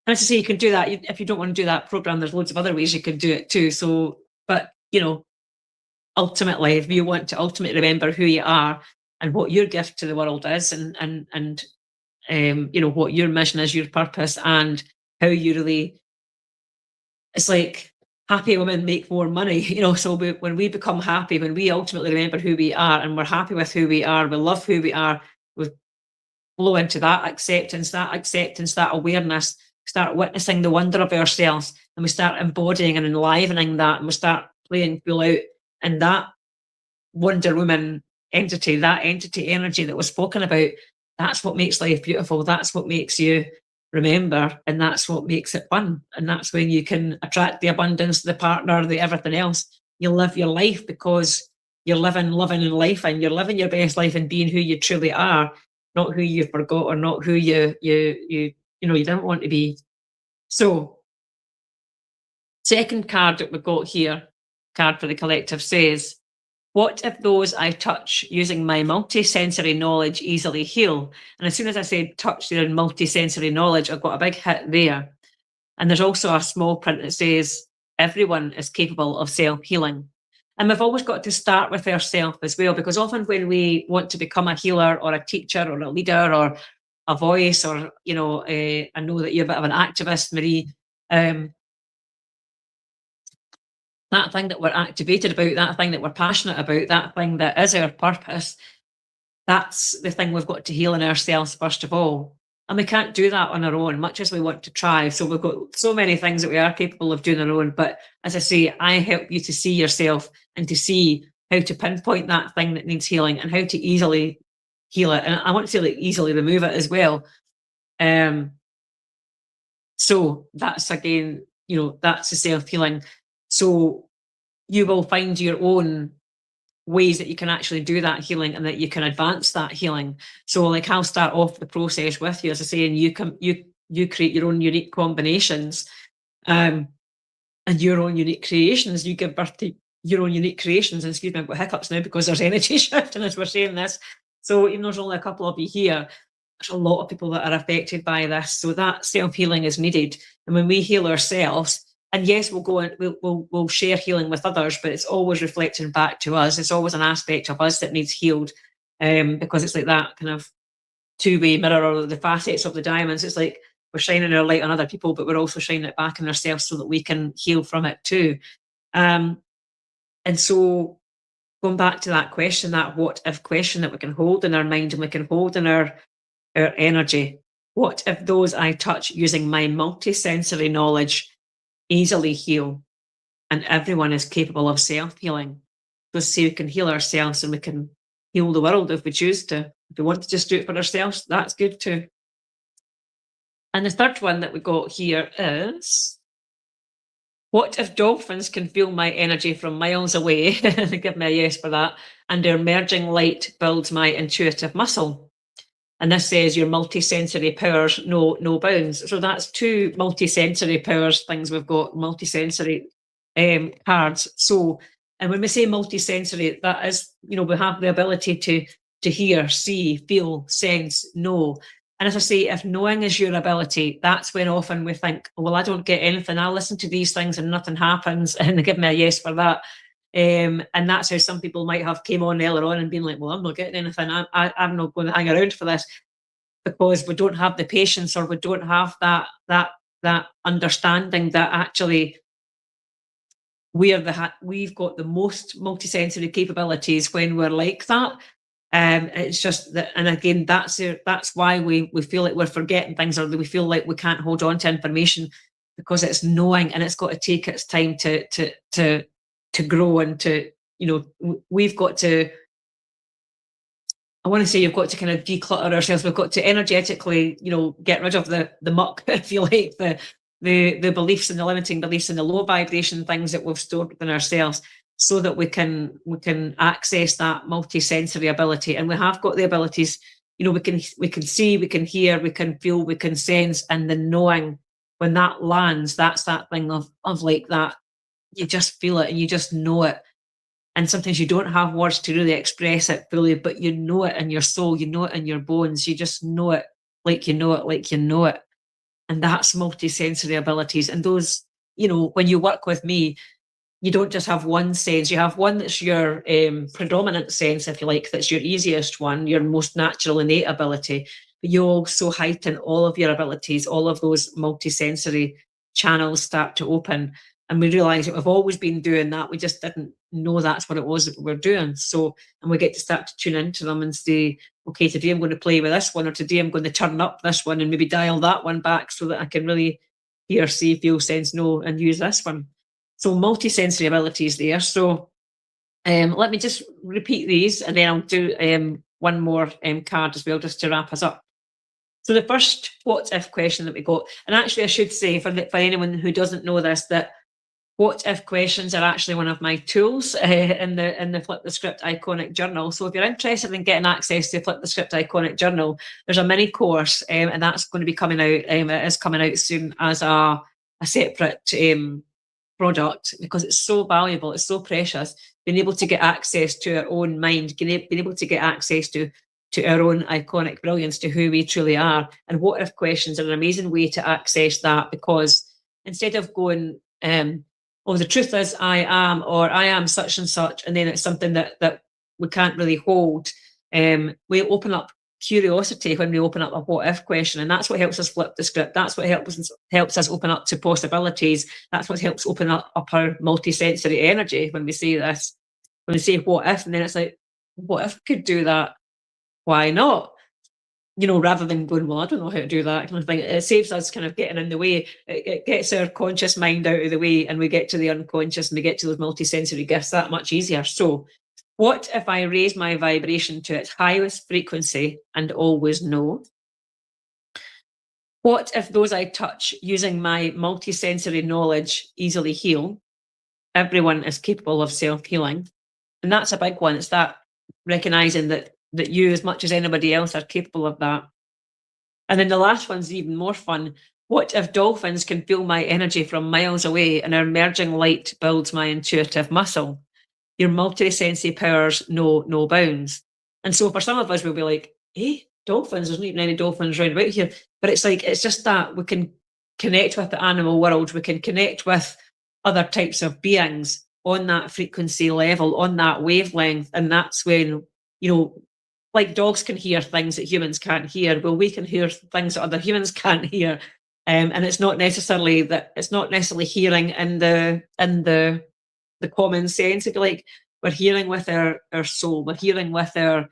And as I say, you can do that. If you don't want to do that program, there's loads of other ways you can do it too. So, but ultimately, if you want to ultimately remember who you are and what your gift to the world is, and what your mission is, your purpose, and how you really, it's like happy women make more money. So when we become happy, when we ultimately remember who we are and we're happy with who we are, we love who we are, we flow into that acceptance, that awareness, start witnessing the wonder of ourselves, and we start embodying and enlivening that, and we start playing full out in that Wonder Woman entity, that entity energy that was spoken about. That's what makes life beautiful. That's what makes you remember, and that's what makes it fun. And that's when you can attract the abundance, the partner, the everything else. You live your life because you're living in life, and you're living your best life and being who you truly are, not who you forgot or not who you don't want to be. So, second card that we've got here, card for the collective, says, what if those I touch using my multisensory knowledge easily heal? And as soon as I said touch there and multisensory knowledge, I've got a big hit there. And there's also a small print that says, everyone is capable of self-healing. And we've always got to start with ourselves as well, because often when we want to become a healer or a teacher or a leader or a voice, or, I know that you're a bit of an activist, Marie. that thing that we're activated about, that thing that we're passionate about, that thing that is our purpose, that's the thing we've got to heal in ourselves first of all. And we can't do that on our own, much as we want to try. So we've got so many things that we are capable of doing on our own. But as I say, I help you to see yourself and to see how to pinpoint that thing that needs healing and how to easily heal it. And I want to say like easily remove it as well. So that's again, that's the self-healing. So you will find your own ways that you can actually do that healing and that you can advance that healing. So like I'll start off the process with you, as I say, and you create your own unique combinations, and your own unique creations. You give birth to your own unique creations. And excuse me, I've got hiccups now because there's energy shifting as we're saying this. So even though there's only a couple of you here, there's a lot of people that are affected by this. So that self-healing is needed. And when we heal ourselves, and yes, we'll go and we'll share healing with others, but it's always reflecting back to us. It's always an aspect of us that needs healed, because it's like that kind of two-way mirror, or the facets of the diamonds. It's like we're shining our light on other people, but we're also shining it back on ourselves so that we can heal from it too. And so going back to that question, that what if question that we can hold in our mind and we can hold in our energy. What if those I touch using my multisensory knowledge easily heal? And everyone is capable of self-healing. So say we can heal ourselves and we can heal the world if we choose to. If we want to just do it for ourselves, that's good too. And the third one that we got here is, what if dolphins can feel my energy from miles away? Give me a yes for that. And their merging light builds my intuitive muscle. And this says your multisensory powers no bounds. So that's two multisensory powers things we've got, multisensory cards. So, and when we say multisensory, that is, we have the ability to hear, see, feel, sense, know. And as I say, if knowing is your ability, that's when often we think, well, I don't get anything. I listen to these things and nothing happens. And they give me a yes for that. And that's how some people might have came on earlier on and been like, well, I'm not getting anything. I'm not going to hang around for this, because we don't have the patience, or we don't have that understanding that actually we've got the most multisensory capabilities when we're like that. It's just that, and again, that's why we feel like we're forgetting things, or we feel like we can't hold on to information, because it's knowing, and it's got to take its time to grow, and to, we've got to, I want to say, you've got to kind of declutter ourselves. We've got to energetically, get rid of the muck, if you like, the beliefs and the limiting beliefs and the low vibration things that we've stored within ourselves, so that we can access that multisensory ability. And we have got the abilities, we can see, we can hear, we can feel, we can sense, and the knowing, when that lands, that's that thing of like that, you just feel it and you just know it. And sometimes you don't have words to really express it fully, but you know it in your soul, you know it in your bones, you just know it like you know it, like you know it. And that's multisensory abilities. And those, when you work with me, you don't just have one sense. You have one that's your predominant sense, if you like, that's your easiest one, your most natural innate ability. But you also heighten all of your abilities, all of those multisensory channels start to open. And we realise that we've always been doing that. We just didn't know that's what it was that we were doing. So, and we get to start to tune into them and say, okay, today I'm going to play with this one, or today I'm going to turn up this one and maybe dial that one back so that I can really hear, see, feel, sense, know, and use this one. So multisensory abilities there. So let me just repeat these, and then I'll do one more card as well, just to wrap us up. So the first what if question that we got, and actually I should say for anyone who doesn't know this, that what if questions are actually one of my tools in the Flip the Script Iconic Journal. So if you're interested in getting access to Flip the Script Iconic Journal, there's a mini course, and that's going to be coming out. It is coming out soon as a separate product, because it's so valuable, it's so precious, being able to get access to our own mind, being able to get access to our own iconic brilliance, to who we truly are. And what if questions are an amazing way to access that, because instead of going, oh, the truth is I am, or I am such and such, and then it's something that we can't really hold, we open up curiosity when we open up a what if question, and that's what helps us flip the script. That's what helps us open up to possibilities. That's what helps open up our multisensory energy when we say this. When we say what if, and then it's like, what if we could do that? Why not? Rather than going, well, I don't know how to do that kind of thing. It saves us kind of getting in the way. It gets our conscious mind out of the way, and we get to the unconscious, and we get to those multisensory gifts that much easier. So, what if I raise my vibration to its highest frequency and always know? What if those I touch using my multisensory knowledge easily heal? Everyone is capable of self-healing. And that's a big one. It's that recognizing that you, as much as anybody else, are capable of that. And then the last one's even more fun. What if dolphins can feel my energy from miles away, and our merging light builds my intuitive muscle? Your multi-sensory powers know no bounds. And so for some of us, we'll be like, hey, dolphins, there's not even any dolphins around about here. But it's like, it's just that we can connect with the animal world. We can connect with other types of beings on that frequency level, on that wavelength. And that's when, like dogs can hear things that humans can't hear. Well, we can hear things that other humans can't hear. And it's not necessarily hearing in the common sense, if you like. We're hearing with our soul. We're hearing with our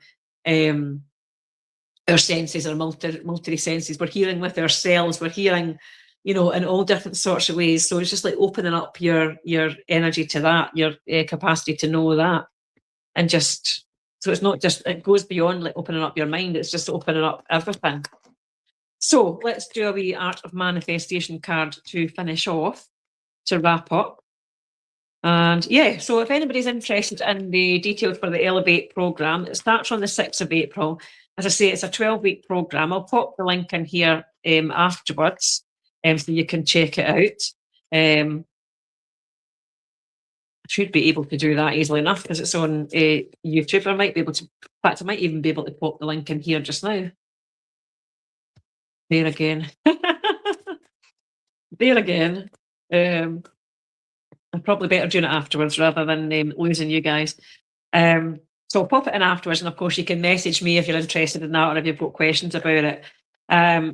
senses, our multi senses. We're hearing with our cells. We're hearing, in all different sorts of ways. So it's just like opening up your energy to that, your capacity to know that, and just. So it's not just, it goes beyond like opening up your mind, it's just opening up everything. So let's do a wee Art of Manifestation card to finish off, to wrap up. And yeah, so if anybody's interested in the details for the Elevate programme, it starts on the 6th of April. As I say, it's a 12-week programme. I'll pop the link in here afterwards so you can check it out. I should be able to do that easily enough because it's on YouTube. I might be able to, in fact, I might even be able to pop the link in here just now. There again. There again. I'm probably better doing it afterwards rather than losing you guys. So I'll pop it in afterwards, and of course you can message me if you're interested in that or if you've got questions about it. As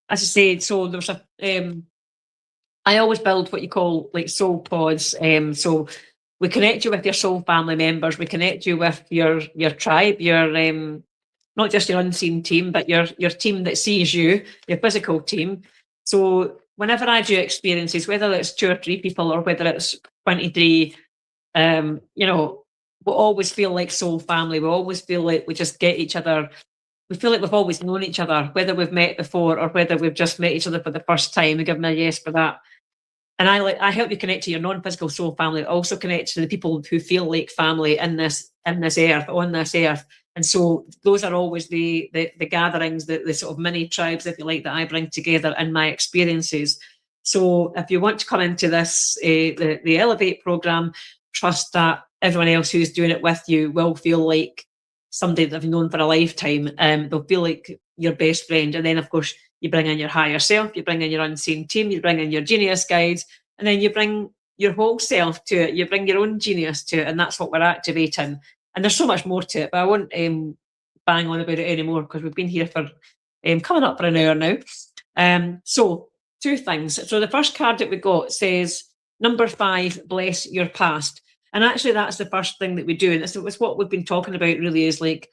I said, so there's I always build what you call like soul pods. So we connect you with your soul family members. We connect you with your tribe, your not just your unseen team, but your team that sees you, your physical team. So whenever I do experiences, whether it's 2 or 3 people or whether it's 23, we always feel like soul family. We always feel like we just get each other. We feel like we've always known each other, whether we've met before or whether we've just met each other for the first time. We give them a yes for that. And I help you connect to your non-physical soul family. Also connect to the people who feel like family in this earth, on this earth. And so those are always the gatherings, the sort of mini tribes, if you like, that I bring together in my experiences. So if you want to come into this, the Elevate programme, trust that everyone else who's doing it with you will feel like somebody that they've known for a lifetime. They'll feel like your best friend. And then, of course, you bring in your higher self, you bring in your unseen team, you bring in your genius guides, and then you bring your whole self to it. You bring your own genius to it, and that's what we're activating. And there's so much more to it, but I won't bang on about it anymore because we've been here for coming up for an hour now. So 2 things. So the first card that we got says, number 5, bless your past. And actually that's the first thing that we do. And it's what we've been talking about really, is like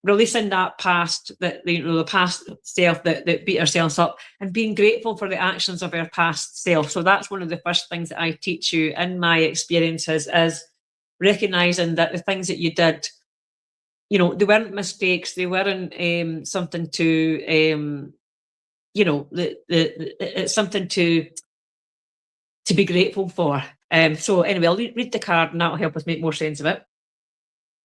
releasing that past, that the past self that beat ourselves up, and being grateful for the actions of our past self. So that's one of the first things that I teach you in my experiences, is recognizing that the things that you did, they weren't mistakes. They weren't something to, it's something to be grateful for. So anyway, I'll read the card and that'll help us make more sense of it.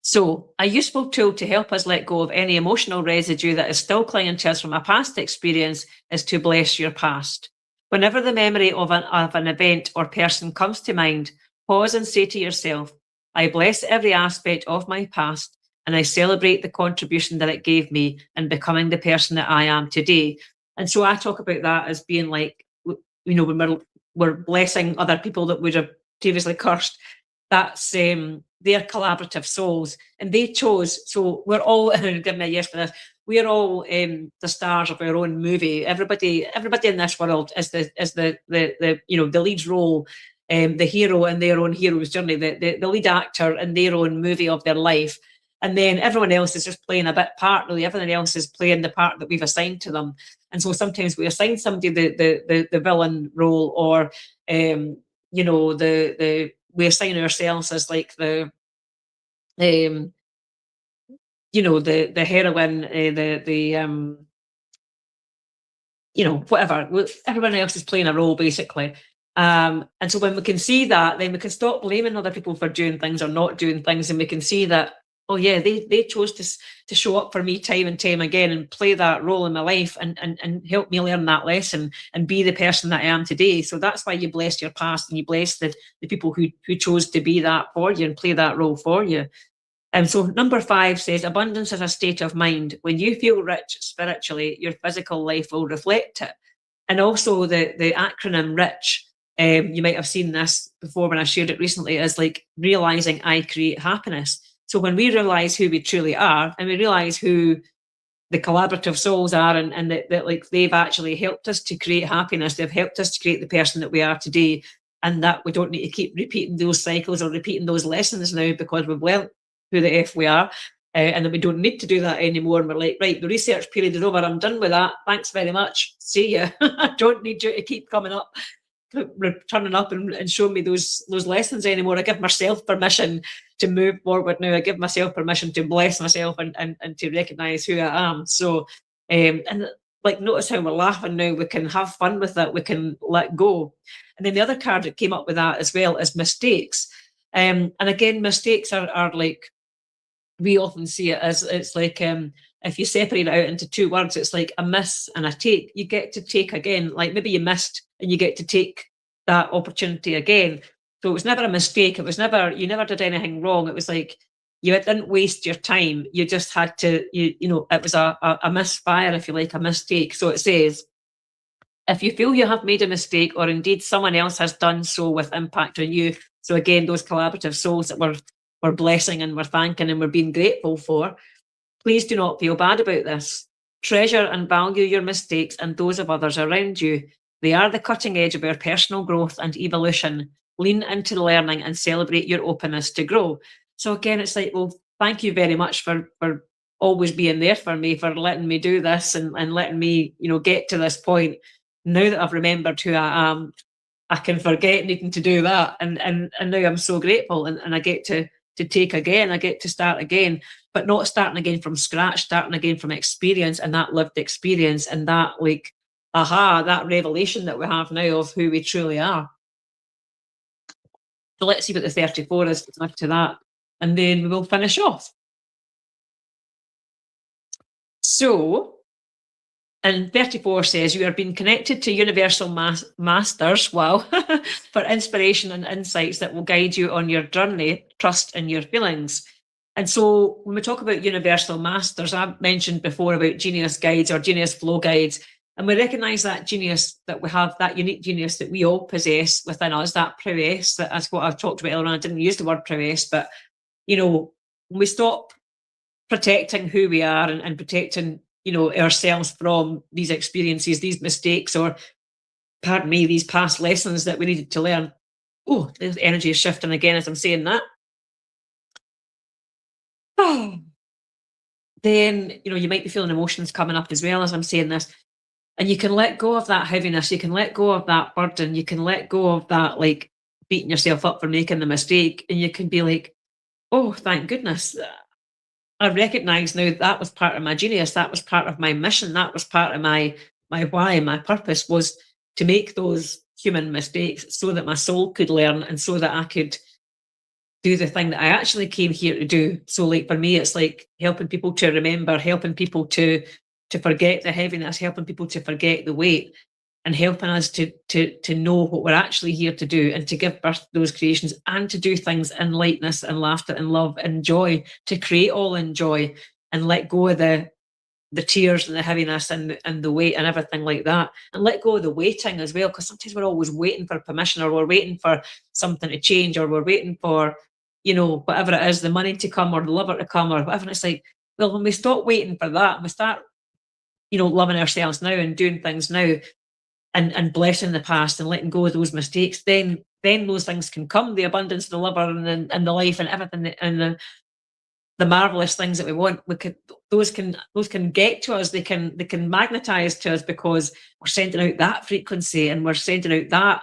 So, a useful tool to help us let go of any emotional residue that is still clinging to us from a past experience is to bless your past. Whenever the memory of an event or person comes to mind, pause and say to yourself, I bless every aspect of my past, and I celebrate the contribution that it gave me in becoming the person that I am today. And so I talk about that as being like, when we're blessing other people that would have previously cursed. That's they're collaborative souls, and they chose. So we're all give me a yes for this. We're all the stars of our own movie. Everybody in this world is the the lead role, the hero in their own hero's journey, the lead actor in their own movie of their life. And then everyone else is just playing a bit part, really. Everything else is playing the part that we've assigned to them. And so sometimes we assign somebody the villain role, or the we assign ourselves as like um, the heroine, whatever. Everyone else is playing a role, basically. And so when we can see that, then we can stop blaming other people for doing things or not doing things, and we can see that, oh yeah, they chose to show up for me time and time again and play that role in my life, and help me learn that lesson and be the person that I am today. So that's why you bless your past, and you bless the people who chose to be that for you and play that role for you. And so number 5 says, abundance is a state of mind. When you feel rich spiritually, your physical life will reflect it. And also the acronym RICH, you might have seen this before when I shared it recently, is like realizing I create happiness. So when we realize who we truly are, and we realize who the collaborative souls are, and that like they've actually helped us to create happiness, they've helped us to create the person that we are today, and that we don't need to keep repeating those cycles or repeating those lessons now, because we've learned who the F we are, and then we don't need to do that anymore. And we're like, right, the research period is over. I'm done with that. Thanks very much. See ya. I don't need you to keep coming up, turning up and showing me those lessons anymore. I give myself permission to move forward now. I give myself permission to bless myself and to recognize who I am. So, and like, notice how we're laughing now. We can have fun with that. We can let go. And then the other card that came up with that as well is mistakes. And again, mistakes are like, we often see it as, it's like, if you separate it out into 2 words, it's like a miss and a take. You get to take again, like maybe you missed and you get to take that opportunity again. So it was never a mistake. It was never, you never did anything wrong. It was like, you didn't waste your time. You just had to, it was a misfire, if you like, a mistake. So it says, if you feel you have made a mistake, or indeed someone else has done so with impact on you. So again, those collaborative souls that we're blessing and we're thanking and we're being grateful for, please do not feel bad about this. Treasure and value your mistakes and those of others around you. They are the cutting edge of our personal growth and evolution. Lean into the learning and celebrate your openness to grow. So again, it's like, well, thank you very much for always being there for me, for letting me do this and letting me, get to this point. Now that I've remembered who I am, I can forget needing to do that. And now I'm so grateful, and I get to take again. I get to start again, but not starting again from scratch, starting again from experience, and that lived experience, and that like, that revelation that we have now of who we truly are. So let's see what the 34 is to that, and then we will finish off. So, and 34 says, you are being connected to universal masters, wow, for inspiration and insights that will guide you on your journey. Trust in your feelings. And so when we talk about universal masters, I've mentioned before about genius guides or genius flow guides, and we recognize that genius that we have, that unique genius that we all possess within us, that prowess, that's what I've talked about earlier on. I didn't use the word prowess, but, when we stop protecting who we are and protecting, ourselves from these experiences, these mistakes, or, pardon me, these past lessons that we needed to learn. Oh, the energy is shifting again as I'm saying that. Then, you might be feeling emotions coming up as well as I'm saying this. And you can let go of that heaviness. You can let go of that burden. You can let go of that, like, beating yourself up for making the mistake. And you can be like, oh, thank goodness. I recognize now that was part of my genius. That was part of my mission. That was part of my why, my purpose, was to make those human mistakes so that my soul could learn, and so that I could do the thing that I actually came here to do. So like for me, it's like helping people to remember, helping people to forget the heaviness, helping people to forget the weight, and helping us to know what we're actually here to do, and to give birth to those creations, and to do things in lightness and laughter and love and joy, to create all in joy, and let go of the tears and the heaviness and the weight and everything like that, and let go of the waiting as well, because sometimes we're always waiting for permission, or we're waiting for something to change, or we're waiting for whatever it is, the money to come or the lover to come or whatever. And it's like, well, when we stop waiting for that, and we start, loving ourselves now and doing things now, and blessing the past and letting go of those mistakes, then those things can come, the abundance, the lover, and the life, and everything, and the marvelous things that we want. Those can get to us. They can magnetize to us because we're sending out that frequency, and we're sending out that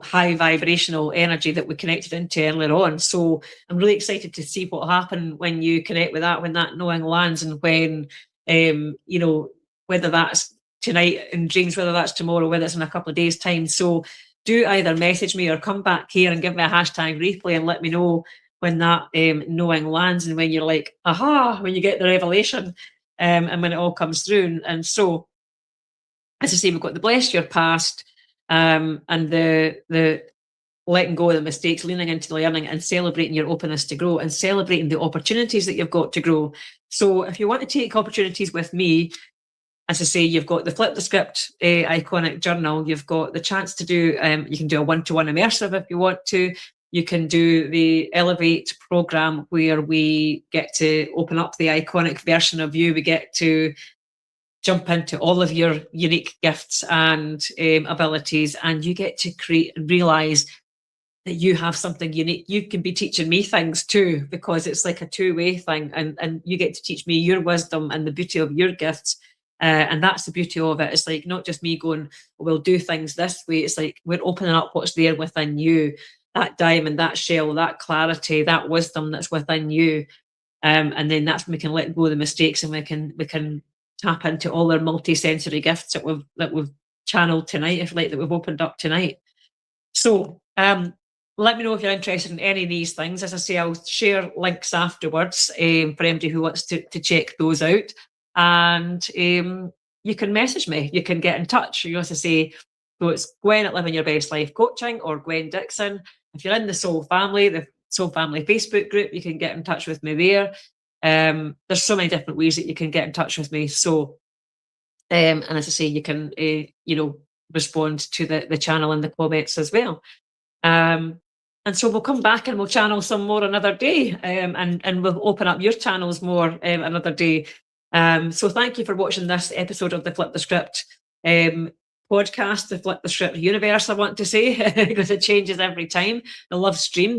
high vibrational energy that we connected into earlier on. So I'm really excited to see what will happen when you connect with that, when that knowing lands, and when whether that's tonight in dreams, whether that's tomorrow, whether it's in a couple of days' time. So do either message me or come back here and give me a hashtag replay and let me know when that knowing lands, and when you're like, aha, when you get the revelation, and when it all comes through. And so, as I say, we've got the bless your past, and the letting go of the mistakes, leaning into the learning, and celebrating your openness to grow, and celebrating the opportunities that you've got to grow. So if you want to take opportunities with me, as I say, you've got the Flip the Script iconic journal. You've got the chance to do, you can do a one-to-one immersive if you want to. You can do the Elevate program, where we get to open up the iconic version of you. We get to jump into all of your unique gifts and abilities, and you get to create and realize that you have something unique. You can be teaching me things too, because it's like a two-way thing, and you get to teach me your wisdom and the beauty of your gifts. And that's the beauty of it. It's like not just me going, we'll do things this way. It's like we're opening up what's there within you, that diamond, that shell, that clarity, that wisdom that's within you. And then that's when we can let go of the mistakes, and we can tap into all our multi-sensory gifts that we've channeled tonight, if you like, that we've opened up tonight. So let me know if you're interested in any of these things. As I say, I'll share links afterwards for anybody who wants to check those out. And you can message me, you can get in touch. You also say, so it's Gwen at Living Your Best Life Coaching, or Gwen Dixon. If you're in the Soul Family, the Soul Family Facebook group, you can get in touch with me there. There's so many different ways that you can get in touch with me. So, and as I say, you can, respond to the channel in the comments as well. And so we'll come back and we'll channel some more another day, and we'll open up your channels more another day. So thank you for watching this episode of the Flip the Script podcast, the Flip the Script universe, I want to say, because it changes every time. The live stream.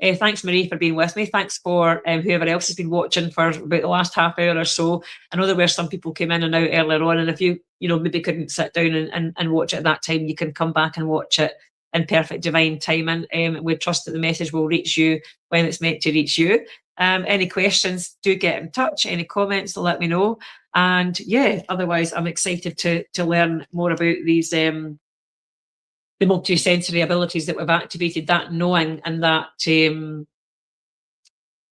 Thanks, Marie, for being with me. Thanks for whoever else has been watching for about the last half hour or so. I know there were some people came in and out earlier on, and if you maybe couldn't sit down and watch it at that time, you can come back and watch it in perfect divine timing. We trust that the message will reach you when it's meant to reach you. Any questions, do get in touch. Any comments, let me know. And yeah, otherwise, I'm excited to learn more about these the multi-sensory abilities that we've activated, that knowing, and that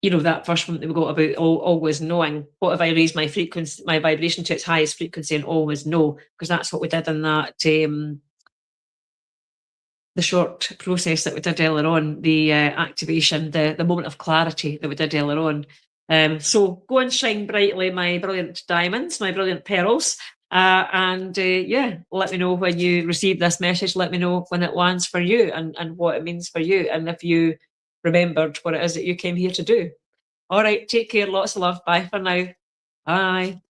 that first one that we got about always knowing. What if I raise my frequency, my vibration to its highest frequency, and always know? Because that's what we did in that the short process that we did earlier on, the activation, the moment of clarity that we did earlier on. So go and shine brightly, my brilliant diamonds, my brilliant pearls. And let me know when you receive this message. Let me know when it lands for you, and what it means for you, and if you remembered what it is that you came here to do. All right, take care, lots of love. Bye for now. Bye.